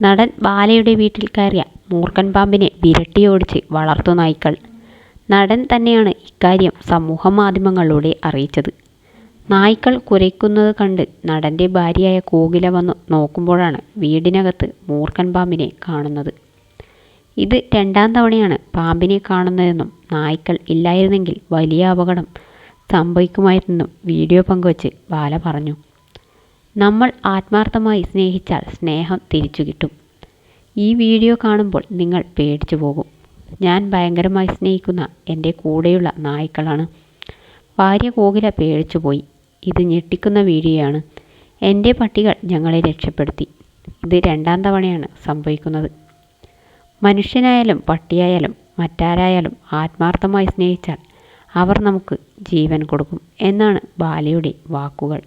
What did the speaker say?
നടൻ ബാലയുടെ വീട്ടിൽ കയറിയ മൂർഖൻ പാമ്പിനെ വിരട്ടിയോടിച്ച് വളർത്തുനായ്ക്കൾ. നടൻ തന്നെയാണ് ഇക്കാര്യം സമൂഹമാധ്യമങ്ങളിലൂടെ അറിയിച്ചത്. നായ്ക്കൾ കുരയ്ക്കുന്നത് കണ്ട് നടൻ്റെ ഭാര്യയായ കോകില വന്നു നോക്കുമ്പോഴാണ് വീടിനകത്ത് മൂർഖൻ പാമ്പിനെ കാണുന്നത്. ഇത് രണ്ടാം തവണയാണ് പാമ്പിനെ കാണുന്നതെന്നും നായ്ക്കൾ ഇല്ലായിരുന്നെങ്കിൽ വലിയ അപകടം സംഭവിക്കുമായിരുന്നെന്നും വീഡിയോ പങ്കുവച്ച് ബാല പറഞ്ഞു. നമ്മൾ ആത്മാർത്ഥമായി സ്നേഹിച്ചാൽ സ്നേഹം തിരിച്ചു കിട്ടും. ഈ വീഡിയോ കാണുമ്പോൾ നിങ്ങൾ പേടിച്ചു പോകും. ഞാൻ ഭയങ്കരമായി സ്നേഹിക്കുന്ന എൻ്റെ കൂടെയുള്ള നായ്ക്കളാണ്. ഭാര്യ കോകില പേടിച്ചുപോയി. ഇത് ഞെട്ടിക്കുന്ന വീഡിയോയാണ്. എൻ്റെ പട്ടികൾ ഞങ്ങളെ രക്ഷപ്പെടുത്തി. ഇത് രണ്ടാം തവണയാണ് സംഭവിക്കുന്നത്. മനുഷ്യനായാലും പട്ടിയായാലും മറ്റാരായാലും ആത്മാർത്ഥമായി സ്നേഹിച്ചാൽ അവർ നമുക്ക് ജീവൻ കൊടുക്കും എന്നാണ് ബാലയുടെ വാക്കുകൾ.